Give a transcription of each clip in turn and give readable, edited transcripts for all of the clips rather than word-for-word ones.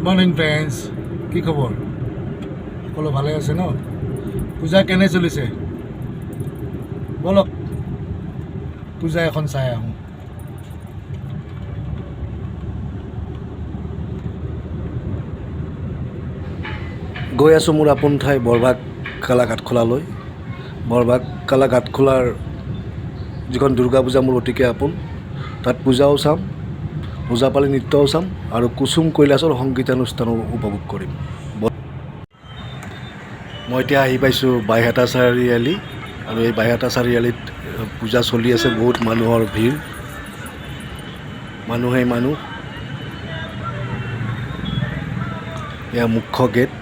Morning friends, কি খবৰ? সকলো ভালে আছে ন? পূজা কেনে চলিছে? বলক পূজা এখন চাই আহোঁ। গৈ আছোঁ মোৰ আপোন ঠাই বৰভাগ কালা ঘাটখোলালৈ। বৰভাগ কালা ঘাটখোলাৰ যিখন দুৰ্গা পূজা মোৰ অতিকে আপোন। তাত পূজাও চাম, ওজাপালি নৃত্যও চাম আৰু কুসুম কৈলাশৰ সংগীতানুষ্ঠানো উপভোগ কৰিম। মই এতিয়া আহি পাইছোঁ বাইহাটা চাৰিআলি আৰু এই বাইহাটা চাৰিআলিত পূজা চলি আছে। বহুত মানুহৰ ভিৰ, মানুহেই মানুহ। এয়া মুখ্য গেট।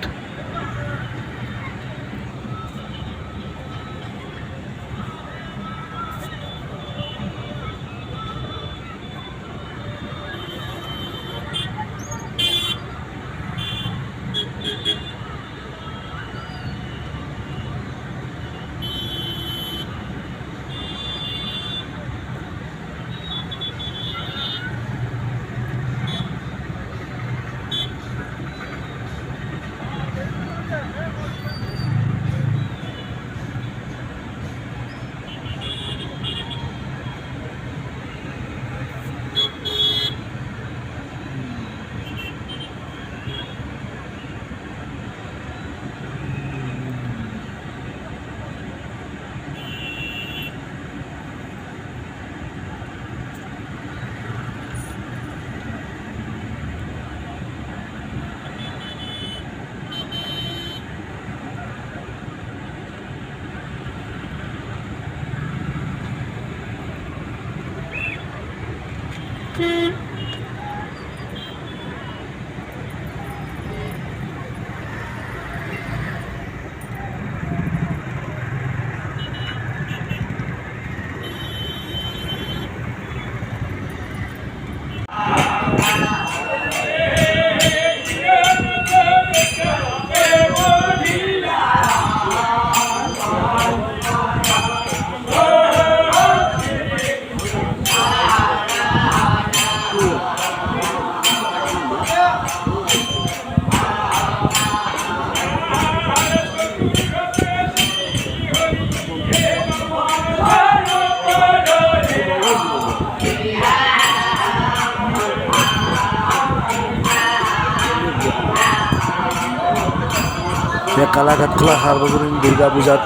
কালা ঘাটখোলা সাৰ্বজনীন দুৰ্গা পূজাত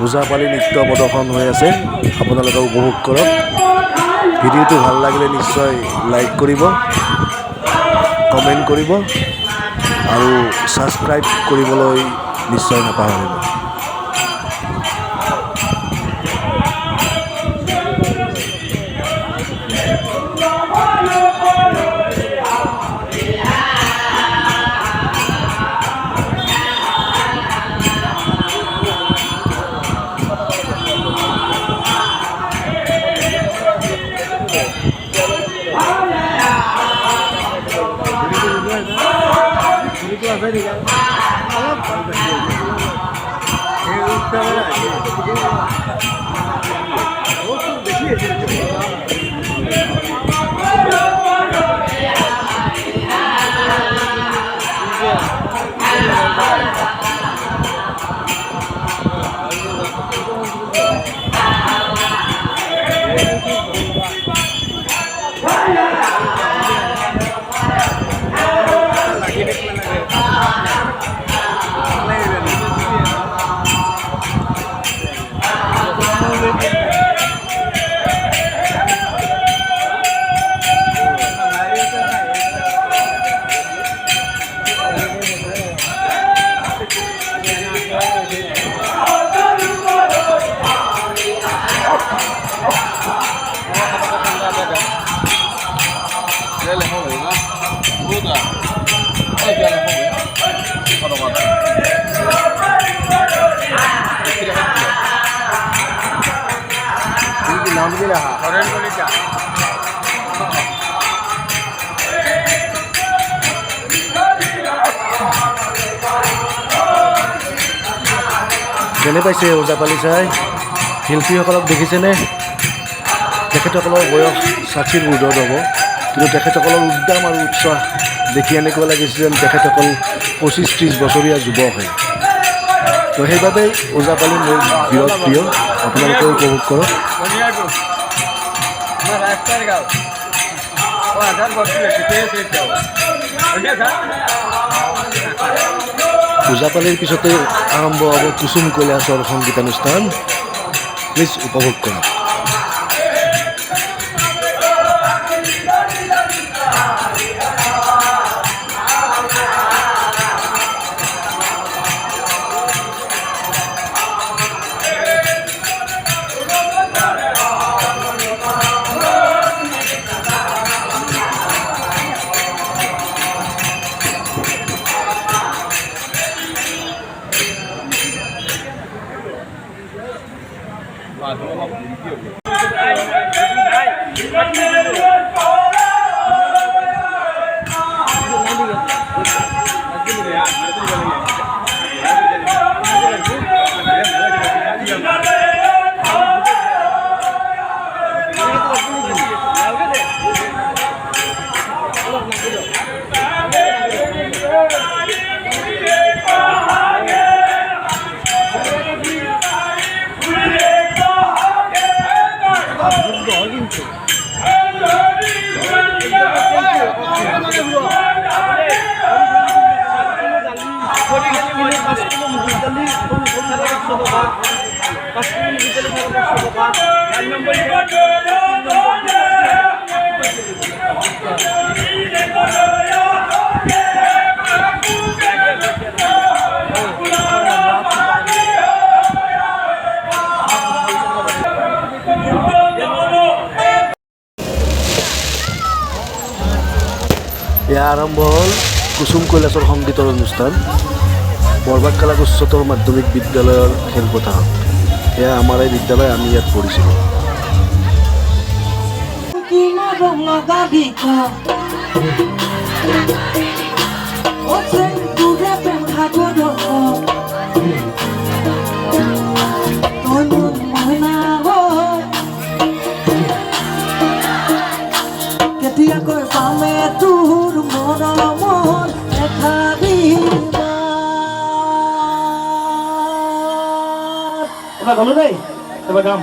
ওজাপালি নৃত্য প্ৰদৰ্শন হৈ আছে। আপোনালোকে উপভোগ কৰক। ভিডিঅ'টো ভাল লাগিলে নিশ্চয় লাইক কৰিব, কমেণ্ট কৰিব আৰু ছাবস্ক্ৰাইব কৰিবলৈ নিশ্চয় নাপাহৰিব। কেনে পাইছে ওজাপালি চাই? শিল্পীসকলক দেখিছেনে? তেখেতসকলৰ বয়স 60ৰ ঊৰ্ধত হ'ব, কিন্তু তেখেতসকলৰ উদ্যম আৰু উৎসাহ দেখি এনেকুৱা লাগিছে যেন তেখেতসকল 25-30 বছৰীয়া যুৱক হয়। তো সেইবাবেই ওজাপালি মোৰ বিৰাট প্ৰিয়। আপোনালোকেও উপভোগ কৰক। ওজাপালিৰ পিছতে আৰম্ভ হ'ব কুসুম কৈলাশৰ সংগীতানুষ্ঠান। প্লিজ উপভোগ কৰক। এয়া আৰম্ভ হ'ল কুসুম কৈলাশৰ সংগীতৰ অনুষ্ঠান বৰবাগ কালাক উচ্চতৰ মাধ্যমিক বিদ্যালয়ৰ খেলপথাৰত। এয়া আমাৰ এই বিদ্যালয়, আমি ইয়াত পঢ়িছিলোঁ। কেতিয়াকৈ পামে তোৰ মৰমত দেখা দিবা। এবাৰ গালো দেই, এবাৰ গাম।